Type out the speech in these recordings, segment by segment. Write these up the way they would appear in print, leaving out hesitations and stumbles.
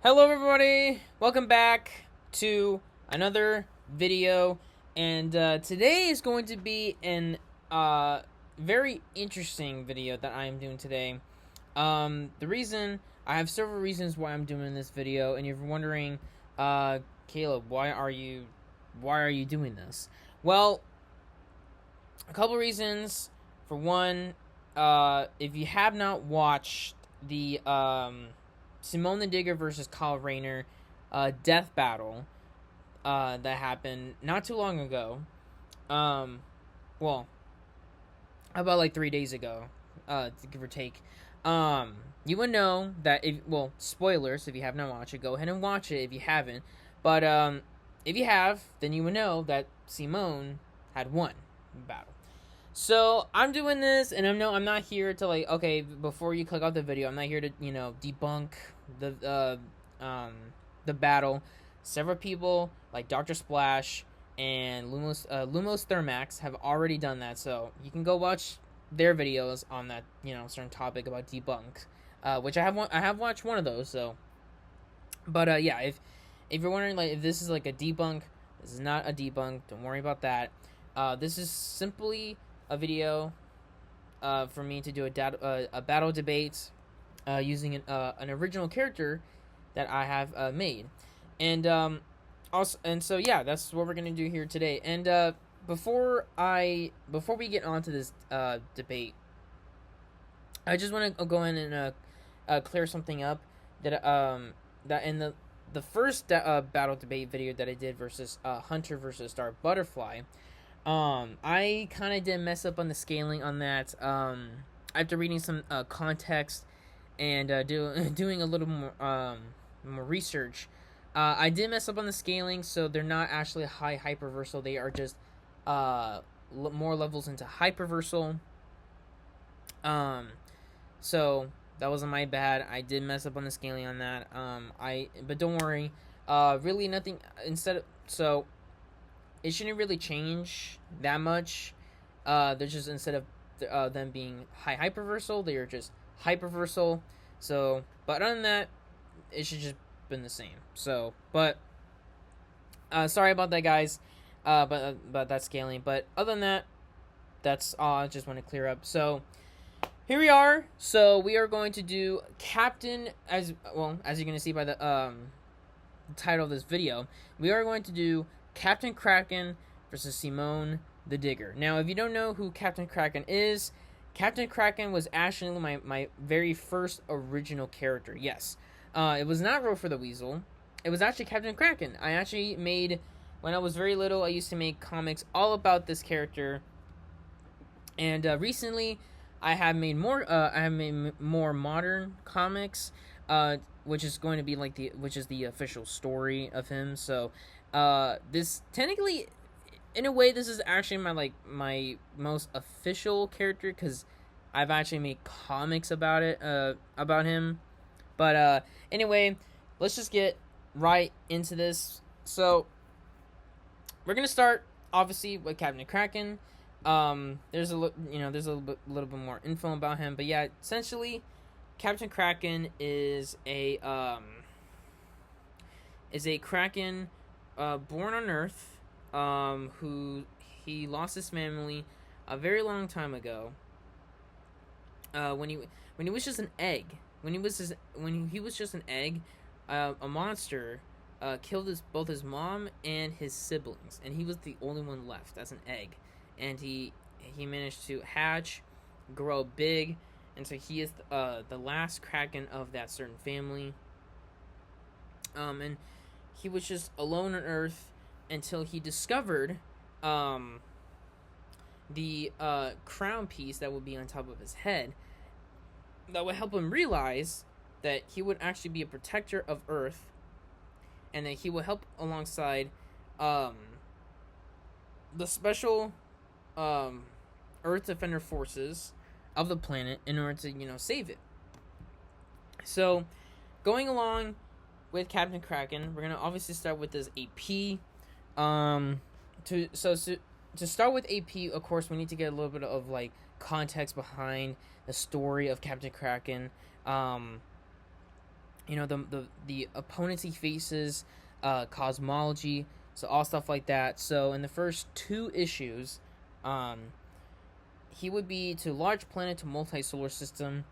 Hello everybody, welcome back to another video, and today is going to be an very interesting video that I am doing today. I have several reasons why I'm doing this video, and you're wondering, Caleb, why are you doing this? Well, a couple reasons. For one, if you have not watched the Simone the Digger versus Kyle Rayner death battle that happened not too long ago. Well, about like 3 days ago, give or take. You would know that spoilers if you have not watched it, go ahead and watch it if you haven't. But if you have, then you would know that Simone had won the battle. So I'm doing this, and I'm not here to before you click off the video, I'm not here to debunk the battle. Several people like Dr. Splash and Lumos Thermax have already done that, so you can go watch their videos on that certain topic about debunk, which I have watched one of those. So, but yeah, if you're wondering if this is a debunk, this is not a debunk. Don't worry about that. This is simply a video for me to do a battle debate using an original character that I have made, and so yeah, that's what we're gonna do here today. And before we get onto this debate, I just want to go in and clear something up that in the first battle debate video that I did versus Hunter versus Star Butterfly. I kind of did mess up on the scaling on that. After reading some context and doing a little more research, I did mess up on the scaling. So they're not actually high hyperversal. They are just more levels into hyperversal. So that wasn't my bad. I did mess up on the scaling on that. But don't worry. Really nothing. So it shouldn't really change that much. They're just, instead of them being high hyperversal, they are just hyperversal. So, but other than that, it should just been the same. So, but sorry about that, guys. But that scaling. But other than that, that's all. I just want to clear up. So here we are. So we are going to do Captain, as you're gonna see by the title of this video. We are going to do Captain Kraken versus Simone the Digger. Now, if you don't know who Captain Kraken is, Captain Kraken was actually my very first original character. Yes. It was not Row for the Weasel. It was actually Captain Kraken. I actually made, when I was very little, I used to make comics all about this character. And recently, I have made more modern comics, which is going to be which is the official story of him. So this technically, in a way, this is actually my most official character, because I've actually made comics about it, about him. But anyway, let's just get right into this. So we're gonna start obviously with Captain Kraken. There's a little bit more info about him, but yeah, essentially, Captain Kraken is a Kraken born on Earth, who he lost his family a very long time ago. When he was just an egg, when he was just an egg, a monster killed both his mom and his siblings, and he was the only one left as an egg. And he managed to hatch, grow big, and so he is the last Kraken of that certain family. And he was just alone on Earth until he discovered the crown piece that would be on top of his head that would help him realize that he would actually be a protector of Earth, and that he would help alongside the special Earth Defender forces of the planet in order to save it. So, going along with Captain Kraken, we're gonna obviously start with this AP. To start with AP, of course, we need to get a little bit of context behind the story of Captain Kraken. the opponents he faces, cosmology, so all stuff like that. So in the first two issues, um, he would be to large planet to multi solar system,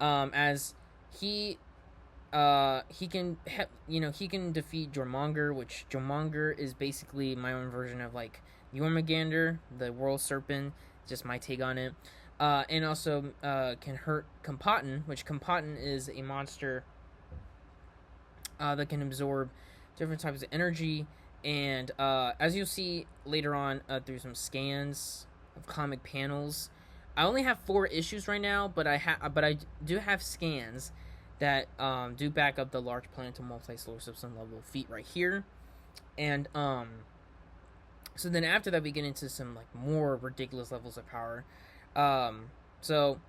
as he he can defeat Jormonger, which Jormonger is basically my own version of like Jormungandr, the world serpent, just my take on it. And also can hurt Compotton, which Compotton is a monster that can absorb different types of energy. And as you'll see later on through some scans of comic panels, I only have 4 issues right now, but I do have scans that do back up the large planet to multi-solar system level feat right here. And so then after that we get into some like more ridiculous levels of power. So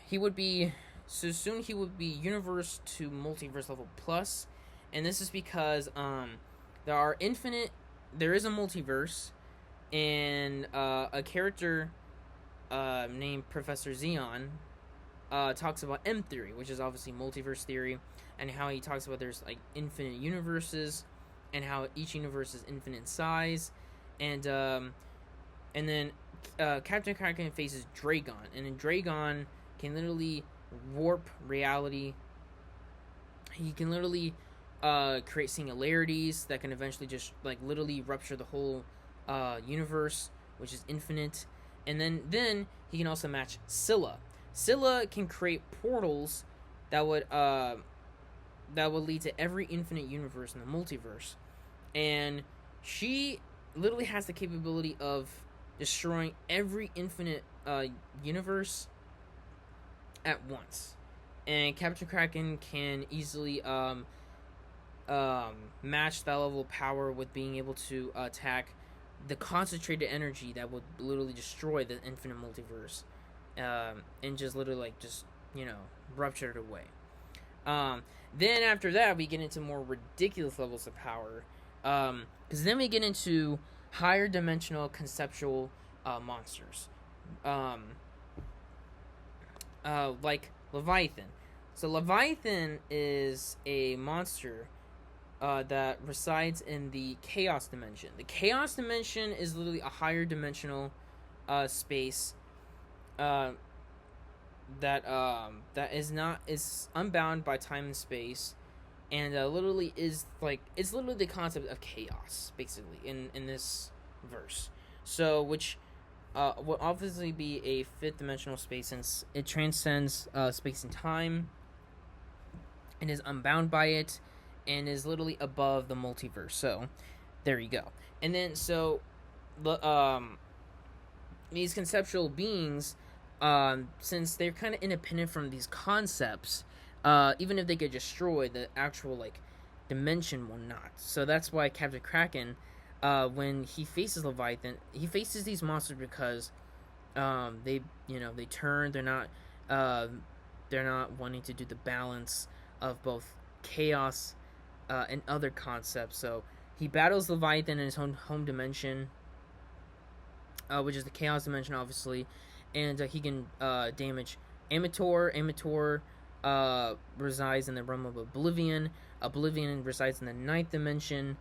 he would be soon he would be universe to multiverse level plus, and this is because there is a multiverse, and a character named Professor Xeon talks about M theory, which is obviously multiverse theory, and how he talks about there's like infinite universes, and how each universe is infinite in size, and then Captain Kraken faces Dragon, and then Dragon can literally warp reality. He can literally create singularities that can eventually just like literally rupture the whole universe, which is infinite. And then he can also match Scylla. Scylla can create portals that would lead to every infinite universe in the multiverse, and she literally has the capability of destroying every infinite universe at once. And Captain Kraken can easily match that level of power with being able to attack the concentrated energy that would literally destroy the infinite multiverse, and just literally like just rupture it away. Then after that we get into more ridiculous levels of power, because then we get into higher dimensional conceptual monsters, like Leviathan. So Leviathan is a monster that resides in the Chaos Dimension. The Chaos Dimension is literally a higher dimensional space that is unbound by time and space, and literally is like it's literally the concept of chaos basically in this verse. So which will obviously be a fifth dimensional space, since it transcends space and time and is unbound by it, and is literally above the multiverse. So there you go. And then so these conceptual beings, since they're kind of independent from these concepts, even if they get destroyed, the actual like dimension will not. So that's why Captain Kraken, when he faces Leviathan, he faces these monsters because they turn. They're not wanting to do the balance of both chaos and other concepts. So he battles Leviathan in his own home dimension, which is the chaos dimension, obviously, and he can damage Amator. Amator resides in the realm of Oblivion. Oblivion resides in the ninth dimension,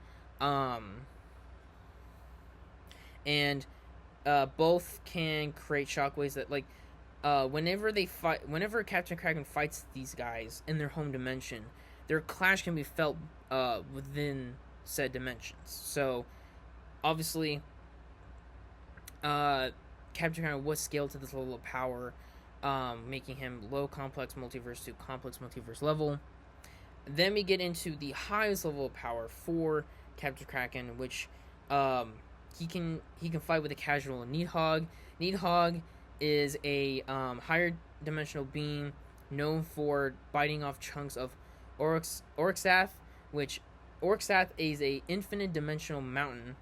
and both can create shockwaves that like whenever Captain Kraken fights these guys in their home dimension, their clash can be felt within said dimensions. So obviously Captain Kraken was scaled to this level of power, making him low complex multiverse to complex multiverse level. Then we get into the highest level of power for Captain Kraken, which he can fight with a casual Needhog. Needhog is a higher dimensional being known for biting off chunks of Oryxath, which Oryxath is a infinite dimensional mountain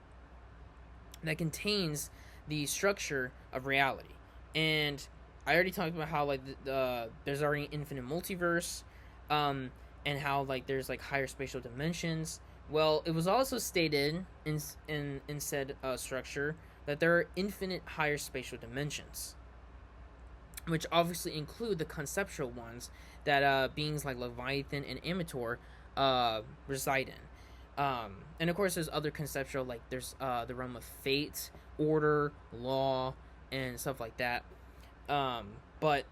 that contains the structure of reality. And I already talked about how like there's already an infinite multiverse, and how like there's like higher spatial dimensions. Well, it was also stated in said structure that there are infinite higher spatial dimensions, which obviously include the conceptual ones that beings like Leviathan and Amator reside in. And of course, there's other conceptual, like there's the realm of fate, order, law, and stuff like that. But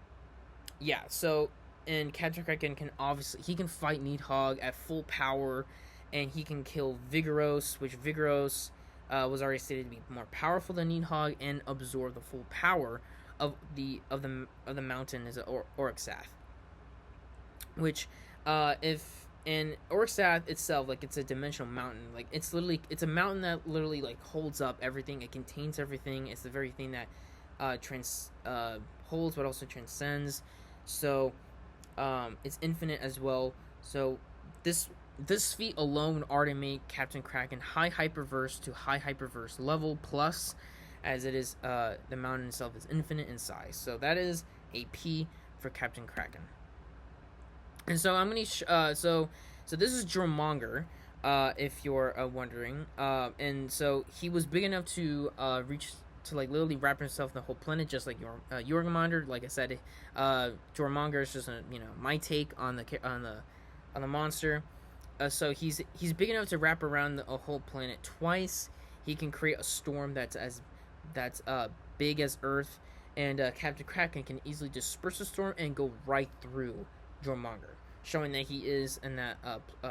yeah, so and Captain Kraken can obviously he can fight Needhog at full power, and he can kill Vigorous, which Vigorous was already stated to be more powerful than Needhog and absorb the full power of the mountain is Orixath, which if and Orixath itself, like it's a dimensional mountain, like it's a mountain that literally like holds up everything. It contains everything. It's the very thing that holds but also transcends. So it's infinite as well. So this feat alone would already make Captain Kraken high hyperverse to high hyperverse level plus, as it is the mountain itself is infinite in size. So that is a P for Captain Kraken. And so I'm gonna so this is Jormonger, if you're wondering. And so he was big enough to reach to like literally wrap himself in the whole planet, just like Jormungandr. Like I said, Jormonger is just my take on the monster. So he's big enough to wrap around a whole planet twice. He can create a storm that's big as Earth, and Captain Kraken can easily disperse the storm and go right through Jormonger, showing that he is in that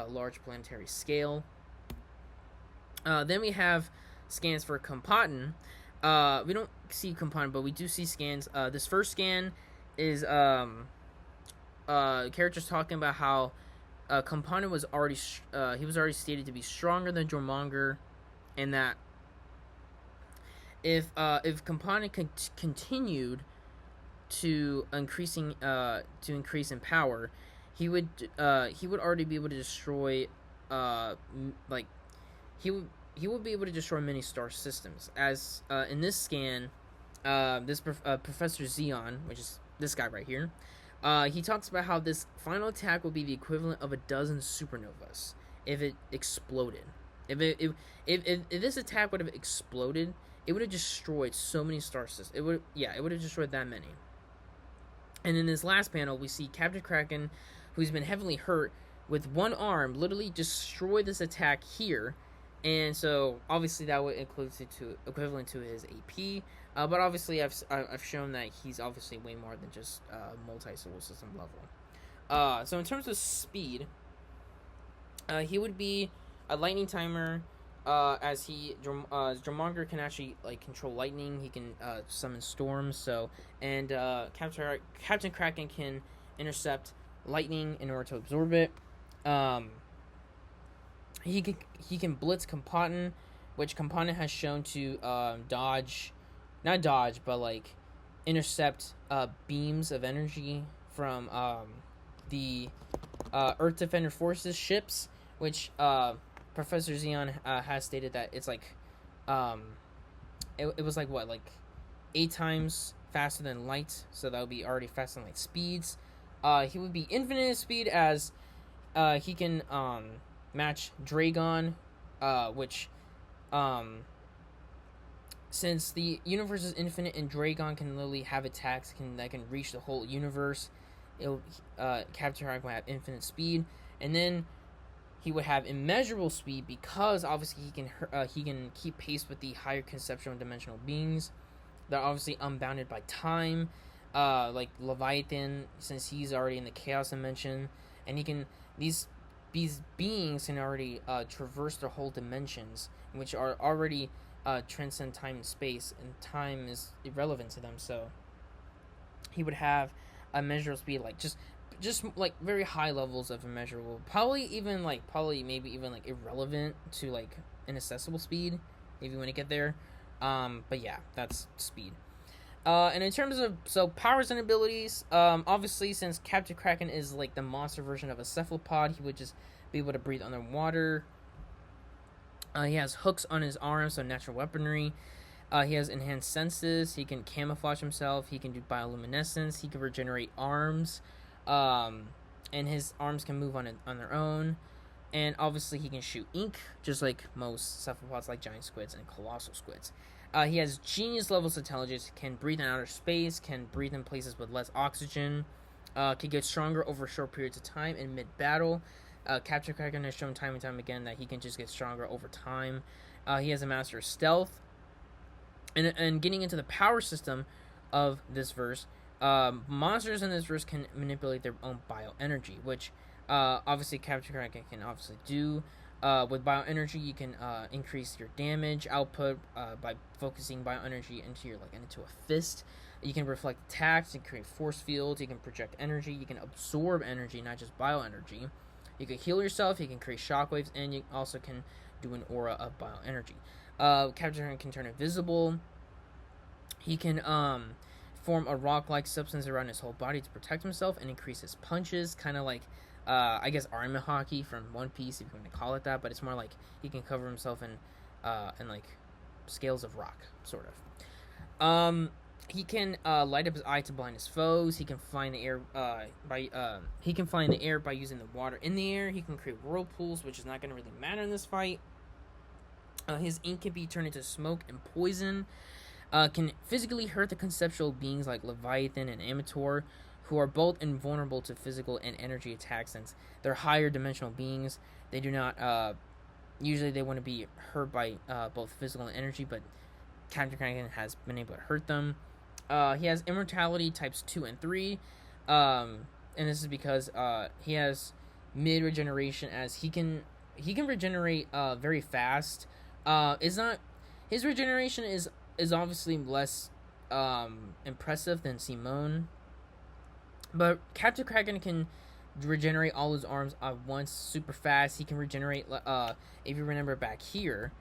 large planetary scale. Then we have scans for Compotton. We don't see Compotton, but we do see scans. This first scan is characters talking about how Compotton was already stated to be stronger than Jormonger, and that if Compotton continued to increase in power, he would already be able to destroy he would be able to destroy many star systems. As in this scan, this Professor Xeon, which is this guy right here, he talks about how this final attack will be the equivalent of a dozen supernovas if it exploded. If this attack would have exploded, it would have destroyed so many star systems. It would have destroyed that many. And in this last panel, we see Captain Kraken, who's been heavily hurt, with one arm, literally destroy this attack here. And so, obviously, that would equivalent to his AP. But obviously, I've shown that he's obviously way more than just multi-solar system level. So in terms of speed, he would be a lightning timer. As Jormonger can actually like control lightning. He can summon storms. So Captain Kraken can intercept lightning in order to absorb it. He can blitz Compotton, which Compotton has shown to not dodge, but like intercept beams of energy from the Earth Defender Forces ships, which Professor Xeon has stated that it's like it was like 8 times faster than light, so that would be already faster than light speeds. He would be infinite speed, as he can match Dragon, which since the universe is infinite and Dragon can literally have attacks that can reach the whole universe, Captain Kraken will have infinite speed, and then he would have immeasurable speed because obviously he can keep pace with the higher conceptual and dimensional beings. They're obviously unbounded by time, like Leviathan, since he's already in the chaos dimension, and these beings can already traverse their whole dimensions, which are already transcend time and space, and time is irrelevant to them. So he would have a measurable speed, like just like very high levels of immeasurable, probably maybe even like irrelevant to like inaccessible speed, if you want to get there. But yeah, that's speed. And in terms of powers and abilities, obviously since Captain Kraken is like the monster version of a cephalopod, he would just be able to breathe underwater. He has hooks on his arms, so natural weaponry. He has enhanced senses. He can camouflage himself. He can do bioluminescence. He can regenerate arms. And his arms can move on their own. And obviously he can shoot ink, just like most cephalopods, like giant squids and colossal squids. He has genius levels of intelligence, can breathe in outer space, can breathe in places with less oxygen. can get stronger over short periods of time and mid battle. Captain Kraken has shown time and time again that he can just get stronger over time. He has a master of stealth. And getting into the power system of this verse, monsters in this verse can manipulate their own bioenergy, which obviously Captain Kraken can obviously do. With bioenergy, you can increase your damage output by focusing bioenergy into a fist. You can reflect attacks and create force fields. You can project energy. You can absorb energy, not just bioenergy. You can heal yourself. You can create shockwaves, and you also can do an aura of bioenergy. Captain Kraken can turn invisible. He can form a rock-like substance around his whole body to protect himself and increase his punches, kind of like I guess Army Hockey from One Piece, if you want to call it that, but it's more like he can cover himself in like scales of rock, sort of. He can light up his eye to blind his foes. He can fly in the air by using the water in the air. He can create whirlpools, which is not going to really matter in this fight. His ink can be turned into smoke and poison. Can physically hurt the conceptual beings like Leviathan and Amator, who are both invulnerable to physical and energy attacks since they're higher dimensional beings. They do not usually they want to be hurt by both physical and energy, but Captain Kraken has been able to hurt them. He has immortality types 2 and 3, and this is because he has mid regeneration, as he can regenerate very fast. It's not his regeneration is obviously less impressive than Simone, but Captain Kraken can regenerate all his arms at once super fast. He can regenerate if you remember back here,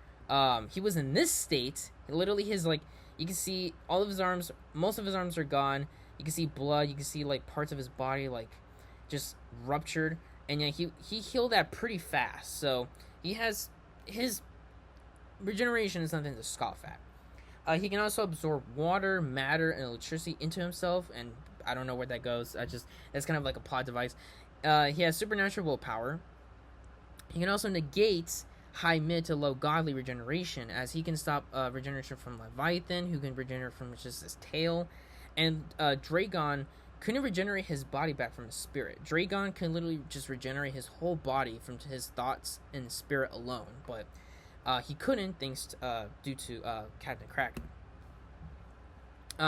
he was in this state. Literally his you can see all of his arms, most of his arms are gone. You can see blood, you can see parts of his body just ruptured, and yeah, he healed that pretty fast. So he has his regeneration is nothing to scoff at. He can also absorb water, matter, and electricity into himself, and I don't know where that goes. That's kind of like a plot device. He has supernatural willpower. He can also negate high, mid to low godly regeneration, as he can stop regeneration from Leviathan, who can regenerate from just his tail, and Dragon couldn't regenerate his body back from his spirit. Dragon can literally just regenerate his whole body from his thoughts and spirit alone, but he couldn't due to Captain Kraken.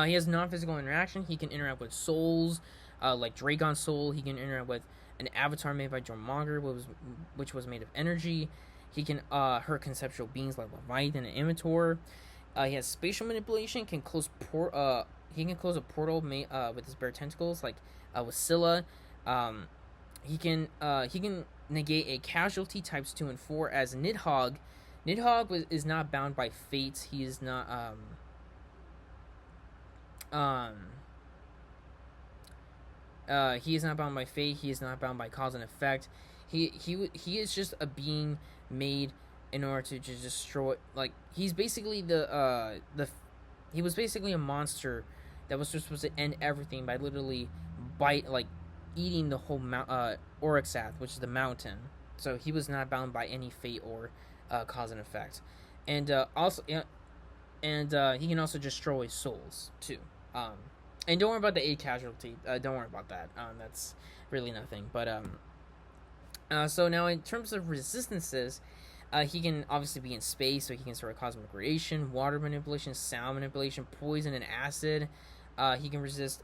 He has non-physical interaction. He can interact with souls, like Dragon's soul. He can interact with an avatar made by Jormonger, which was made of energy. He can hurt conceptual beings like Leviathan and Amator. He has spatial manipulation. He can close a portal made with his bare tentacles, like with Scylla. He can negate a casualty types 2 and 4 as Nidhogg. Nidhogg is not bound by fate. He is not he is not bound by fate. He is not bound by cause and effect. He is just a being made in order to just destroy. He's basically he was basically a monster that was just supposed to end everything by literally eating the whole Oryxath, which is the mountain. So he was not bound by any fate or cause and effect, and he can also destroy souls too. And don't worry about the 8 casualty. Don't worry about that. That's really nothing. But so now in terms of resistances, he can obviously be in space, so he can sort of cosmic radiation, water manipulation, sound manipulation, poison, and acid. He can resist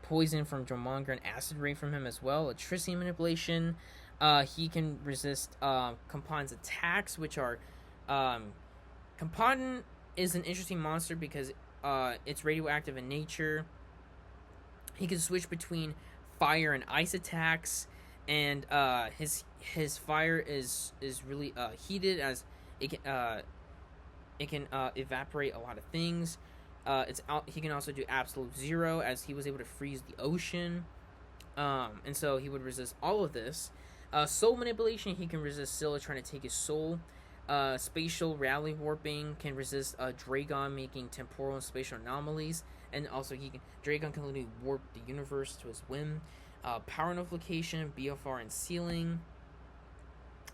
poison from Jormonger and acid ray from him as well. Electricity manipulation. He can resist Component's attacks, which are Component is an interesting monster because it's radioactive in nature. He can switch between fire and ice attacks, and his fire is really heated, as it can evaporate a lot of things. He can also do absolute zero, as he was able to freeze the ocean, and so he would resist all of this. Soul manipulation, he can resist Scylla trying to take his soul. Spatial reality warping can resist Dragon making temporal and spatial anomalies, and also Dragon can literally warp the universe to his whim. Power nullification, BFR, and sealing.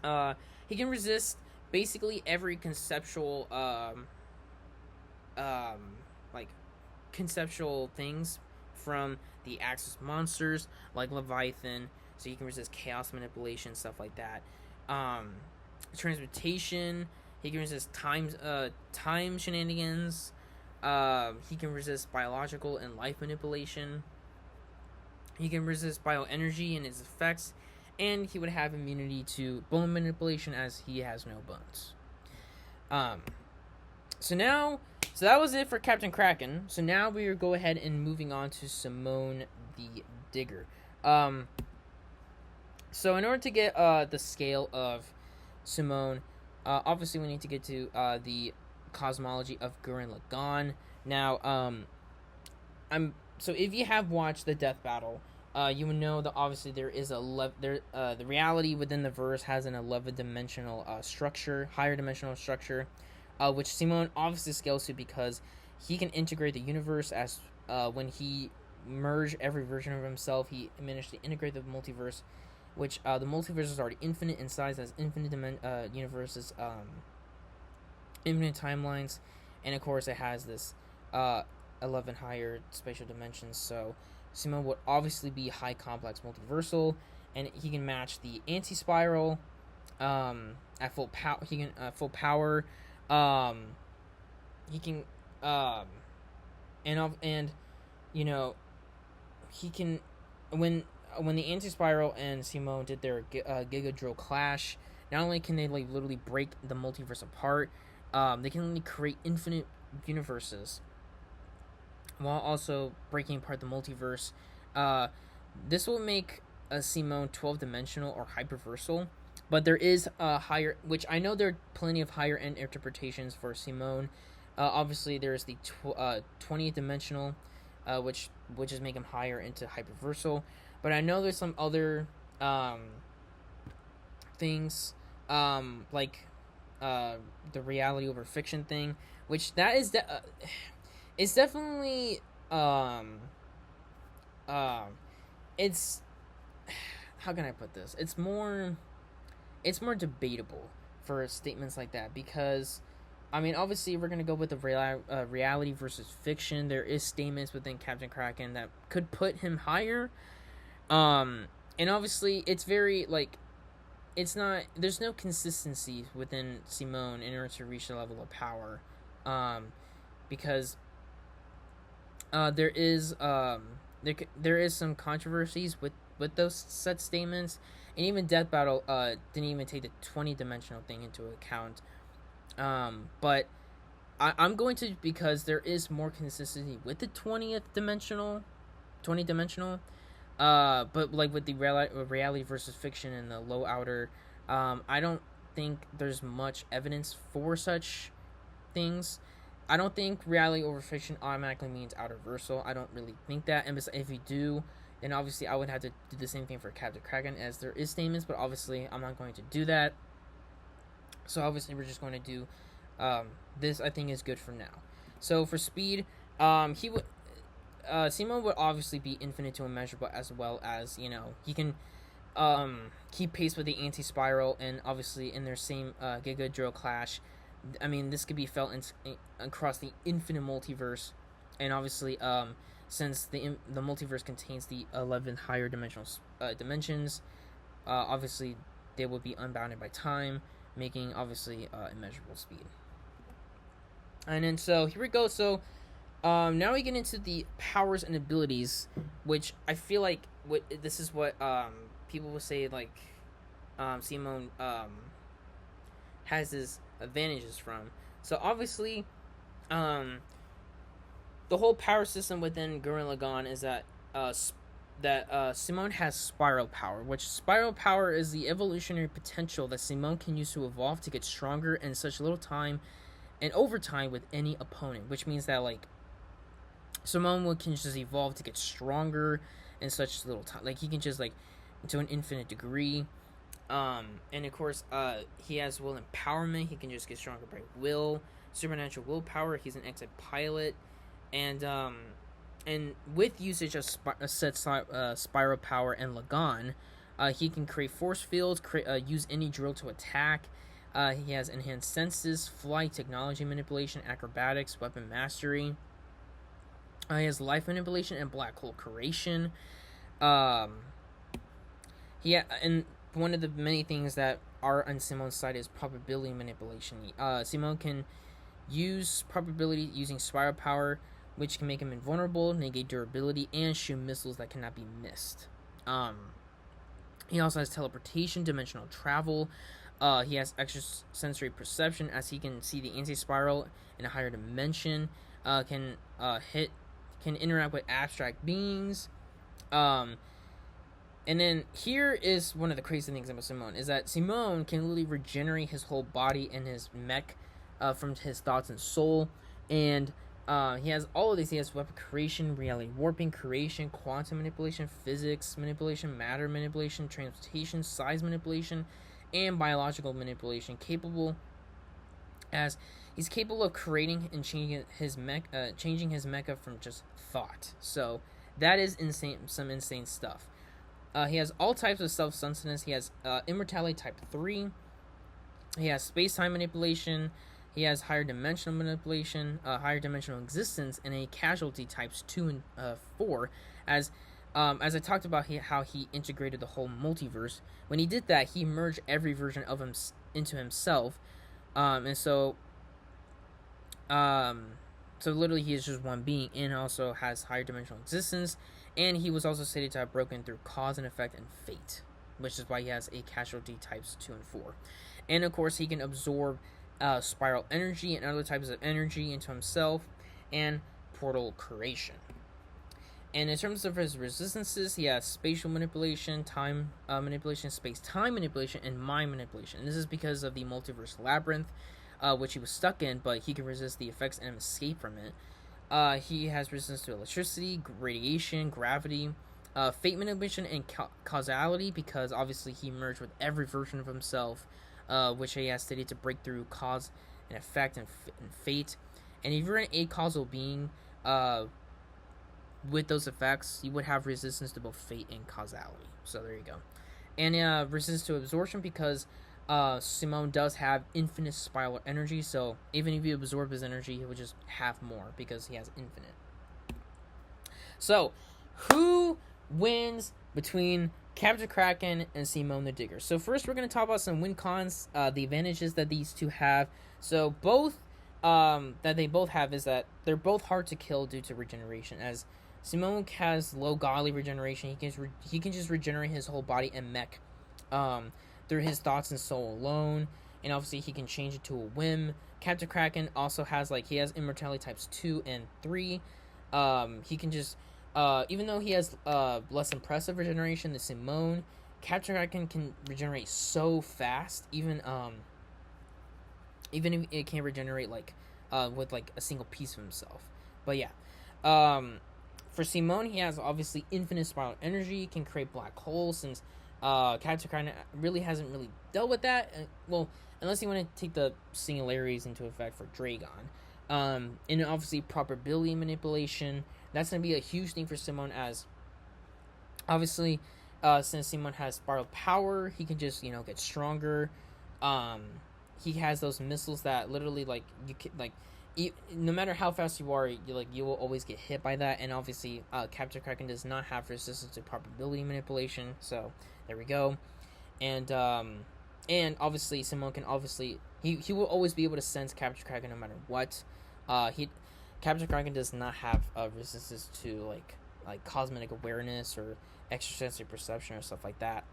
He can resist basically every conceptual conceptual things, from the Axis monsters like Leviathan, so he can resist chaos manipulation, stuff like that. Um, Transmutation, he can resist time shenanigans. He can resist biological and life manipulation. He can resist bioenergy and its effects, and he would have immunity to bone manipulation as he has no bones. Um, so that was it for Captain Kraken. So now we are go ahead and moving on to Simone the Digger. So in order to get the scale of Simone, obviously we need to get to the cosmology of Gurren Lagann. Now, so if you have watched the Death Battle, you would know that obviously there is the reality within the verse has an 11-dimensional structure, higher dimensional structure, which Simone obviously scales to because he can integrate the universe as when he merged every version of himself, he managed to integrate the multiverse, which the multiverse is already infinite in size, as infinite universes, infinite timelines, and of course it has this 11 higher spatial dimensions. So Simone would obviously be high complex multiversal, and he can match the anti-spiral at full power. He can full power. He can and you know, he can when the anti-spiral and Simone did their Giga Drill clash. Not only can they like literally break the multiverse apart, they can only create infinite universes while also breaking apart the multiverse. This will make a Simone 12-dimensional or hyperversal, but there is a higher, which I know there are plenty of higher end interpretations for Simone. Obviously, there's the 20th-dimensional, which is make him higher into hyperversal. But I know there's some other things like the reality over fiction thing, which that is it's definitely it's how can I put this? It's more debatable for statements like that because I mean obviously we're gonna go with the reality versus fiction. There is statements within Captain Kraken that could put him higher, and obviously it's very like it's not. There's no consistency within Simone in order to reach the level of power, because there is some controversies with those set statements, and even Death Battle didn't even take the 20-dimensional thing into account. But I'm going to, because there is more consistency with the 20 dimensional, but like with the reality versus fiction and the low outer, I don't think there's much evidence for such things. I don't think reality over fiction automatically means outerversal. I don't really think that. And if you do, then obviously I would have to do the same thing for Captain Kraken, as there is statements, but obviously I'm not going to do that. So obviously we're just going to do this. I think is good for now. So for speed, he would Simon would obviously be infinite to immeasurable, as well as, you know, he can keep pace with the anti-spiral, and obviously in their same Giga Drill clash. I mean, this could be felt across the infinite multiverse, and obviously, since the multiverse contains the 11 higher dimensions, obviously they would be unbounded by time, making obviously immeasurable speed. And then so here we go. So now we get into the powers and abilities, which I feel like this is what people will say like Simone has his advantages from. So obviously, the whole power system within Gurren Lagann is that Simone has spiral power, which spiral power is the evolutionary potential that Simone can use to evolve to get stronger in such little time and over time with any opponent, which means that like Simone can just evolve to get stronger in such little time. Like he can just like to an infinite degree. And of course, he has will empowerment. He can just get stronger by will, supernatural willpower. He's an exit pilot, and with usage of spiral power and Lagann, he can create force fields, use any drill to attack. He has enhanced senses, flight, technology manipulation, acrobatics, weapon mastery. He has life manipulation and black hole creation. Um, and one of the many things that are on Simone's side is probability manipulation. Simone can use probability using spiral power, which can make him invulnerable, negate durability, and shoot missiles that cannot be missed. He also has teleportation, dimensional travel. He has extrasensory perception, as he can see the anti-spiral in a higher dimension. Can interact with abstract beings. And then here is one of the crazy things about Simone is that Simone can literally regenerate his whole body and his mech from his thoughts and soul. And he has all of these. He has weapon creation, reality warping, creation, quantum manipulation, physics manipulation, matter manipulation, transmutation, size manipulation, and biological manipulation. He's capable of creating and changing his mecha from just thought. So that is insane. Some insane stuff. He has all types of self-sustenance. He has immortality type 3. He has space-time manipulation. He has higher dimensional manipulation, higher dimensional existence, and a casualty types 2 and 4. As I talked about how he integrated the whole multiverse. When he did that, he merged every version of him into himself. So literally he is just one being, and also has higher dimensional existence. And he was also stated to have broken through cause and effect and fate, which is why he has a casualty types 2 and 4. And of course, he can absorb spiral energy and other types of energy into himself, and portal creation. And in terms of his resistances, he has spatial manipulation, time manipulation, space-time manipulation, and mind manipulation. And this is because of the multiverse labyrinth, which he was stuck in, but he can resist the effects and escape from it. He has resistance to electricity, radiation, gravity, fate manipulation, and causality, because obviously he merged with every version of himself, which he has stated to break through cause and effect and fate. And if you're an acausal being with those effects, you would have resistance to both fate and causality. So there you go. And resistance to absorption, because Simone does have infinite spiral energy, so even if you absorb his energy, he would just have more because he has infinite. So, who wins between Captain Kraken and Simone the Digger? So first, we're going to talk about some win cons, the advantages that these two have. So both that they both have is that they're both hard to kill due to regeneration. As Simone has low godly regeneration, he can just regenerate his whole body and mech through his thoughts and soul alone, and obviously he can change it to a whim. Captain Kraken also has he has immortality types 2 and 3. He can just even though he has less impressive regeneration than Simone, Captain Kraken can regenerate so fast, even if it can't regenerate with a single piece of himself. But yeah, for Simone, he has obviously infinite spiral energy, can create black holes, since Captain Kraken really hasn't really dealt with that. Well, unless you want to take the singularities into effect for Dragon. And obviously probability manipulation. That's going to be a huge thing for Simone, as obviously since Simone has spiral power, he can just get stronger. He has those missiles that literally no matter how fast you are, you will always get hit by that. And obviously Captain Kraken does not have resistance to probability manipulation, so there we go. And obviously Simone can he will always be able to sense Captain Kraken no matter what. Captain Kraken does not have resistance to like cosmetic awareness or extrasensory perception or stuff like that.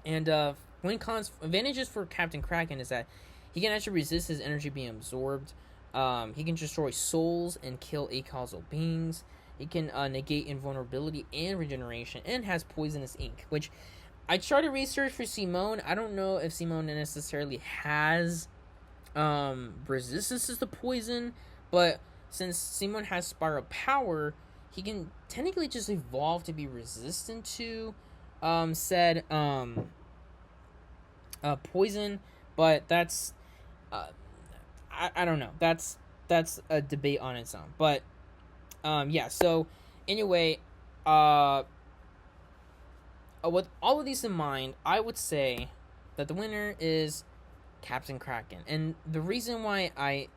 And advantages for Captain Kraken is that he can actually resist his energy being absorbed. He can destroy souls and kill acausal beings. He can negate invulnerability and regeneration, and has poisonous ink, which I tried to research for Simone. I don't know if Simone necessarily has resistances to poison, but since Simone has spiral power, he can technically just evolve to be resistant to said poison. But that's I don't know. That's a debate on its own. But yeah. So anyway, with all of these in mind, I would say that the winner is Captain Kraken, and the reason why I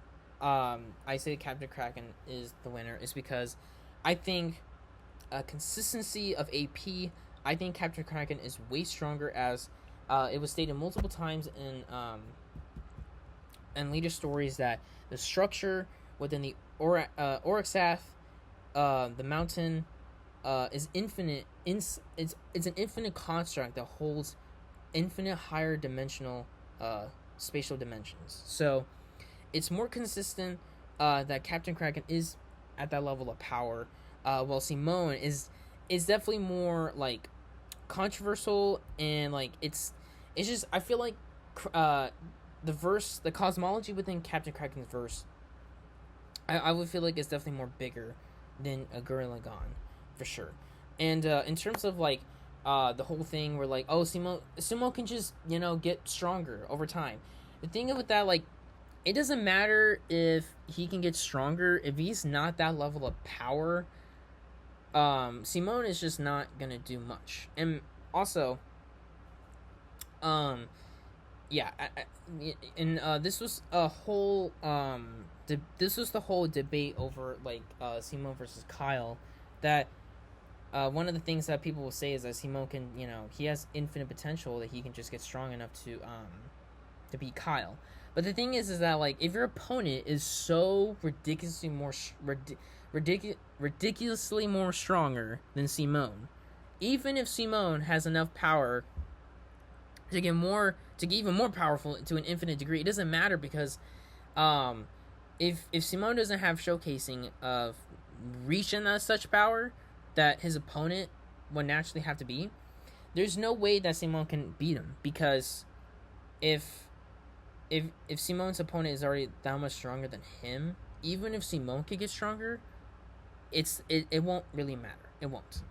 I say Captain Kraken is the winner is because I think consistency of AP. I think Captain Kraken is way stronger, as it was stated multiple times in later stories that the structure within the Oryxath, the mountain, is infinite. It's an infinite construct that holds infinite higher dimensional spatial dimensions. So it's more consistent that Captain Kraken is at that level of power, while Simone is definitely more like controversial, and like it's just I feel like the cosmology within Captain Kraken's verse, I would feel like it's definitely more bigger than a Gurren Lagann, for sure. And in terms of like the whole thing where like, oh, Simo can just get stronger over time. The thing with that, like, it doesn't matter if he can get stronger if he's not that level of power. Simone is just not gonna do much. And also, yeah, and this was a whole this was the whole debate over like Simone versus Kyle. That one of the things that people will say is that Simone can, he has infinite potential, that he can just get strong enough to beat Kyle. But the thing is that like if your opponent is so ridiculously more stronger than Simone, even if Simone has enough power to get even more powerful to an infinite degree, it doesn't matter, because if Simone doesn't have showcasing of reaching such power that his opponent would naturally have to be, there's no way that Simone can beat him, because if Simone's opponent is already that much stronger than him, even if Simone could get stronger, it won't really matter. It won't.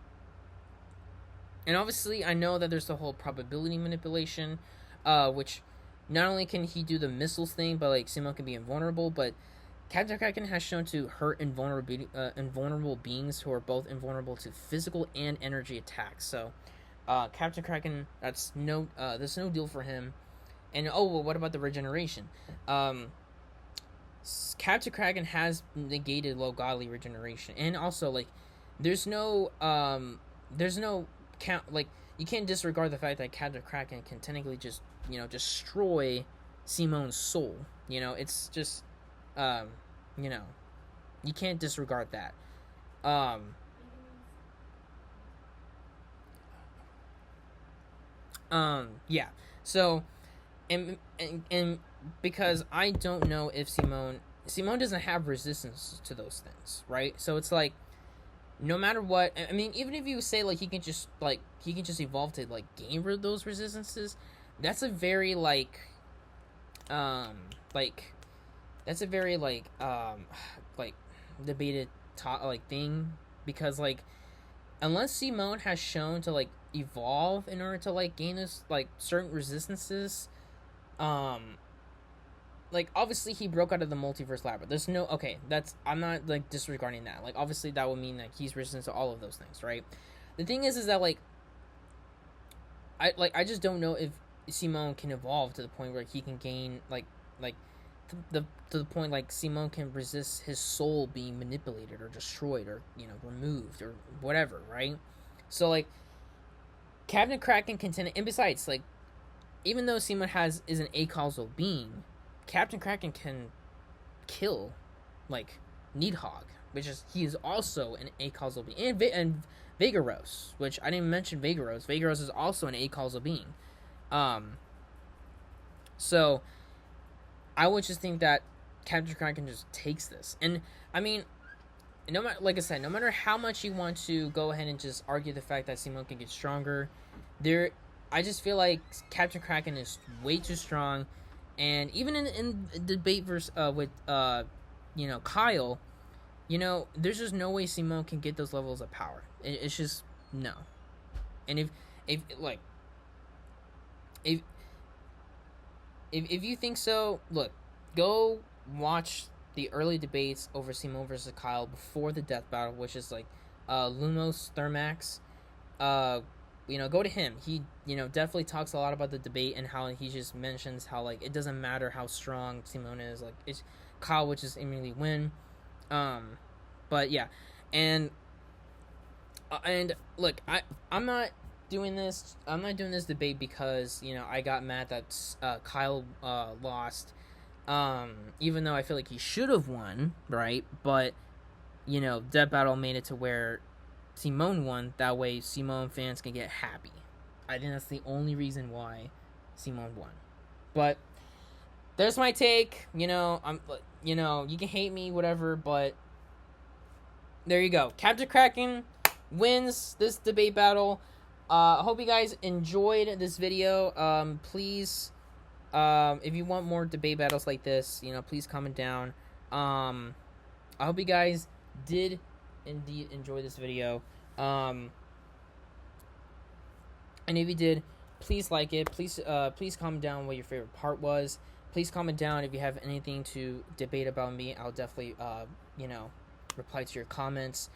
And obviously, I know that there's the whole probability manipulation, which not only can he do the missiles thing, but like Simone can be invulnerable. But Captain Kraken has shown to hurt invulnerable beings who are both invulnerable to physical and energy attacks. So, Captain Kraken, there's no deal for him. And what about the regeneration? Captain Kraken has negated low godly regeneration, and also like there's no count, like you can't disregard the fact that Captain Kraken can technically just destroy Simone's soul. It's just you can't disregard that. Yeah. So, and because I don't know if Simone doesn't have resistance to those things, right? So it's like, no matter what, I mean, even if you say like he can just evolve to like gain rid of those resistances, that's a very like debated thing, because like unless Simone has shown to like evolve in order to like gain this like certain resistances, like obviously he broke out of the multiverse labyrinth. There's no I'm not like disregarding that. Like obviously that would mean that he's resistant to all of those things, right? The thing is that like I just don't know if Simone can evolve to the point where he can gain to the point like Simone can resist his soul being manipulated or destroyed or removed or whatever, right? So like Captain Kraken can tend to, and besides like even though Simone is an acausal being, Captain Kraken can kill like Needhog, which is he is also an acausal being, and Vegaros, which I didn't mention Vegaros. Vegaros is also an acausal being. So I would just think that Captain Kraken just takes this, and I mean, no matter, like I said, no matter how much you want to go ahead and just argue the fact that Simone can get stronger, I just feel like Captain Kraken is way too strong, and even in the debate with Kyle, there's just no way Simone can get those levels of power. It's just no. And if you think so, look, go watch the early debates over Simone versus Kyle before the death battle, which is like Lumos Thermax. Go to him. He definitely talks a lot about the debate and how he just mentions how like it doesn't matter how strong Simone is. Like Kyle would just immediately win. But yeah, and look, I'm not doing this. I'm not doing this debate because I got mad that Kyle lost. Even though I feel like he should have won, right? But Death Battle made it to where Simone won. That way, Simone fans can get happy. I think that's the only reason why Simone won. But there's my take. You can hate me, whatever, but there you go. Captain Kraken wins this debate battle. I hope you guys enjoyed this video. Please, if you want more debate battles like this, please comment down. I hope you guys did indeed enjoy this video. And if you did, please like it. Please comment down what your favorite part was. Please comment down if you have anything to debate about me. I'll definitely reply to your comments.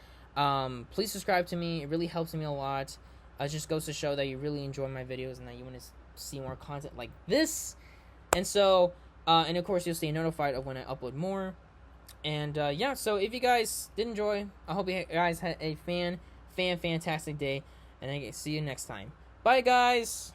Please subscribe to me. It really helps me a lot. It just goes to show that you really enjoy my videos and that you want to see more content like this. And so, and of course, you'll stay notified of when I upload more. And yeah, so if you guys did enjoy, I hope you guys had a fantastic day. And I see you next time. Bye, guys.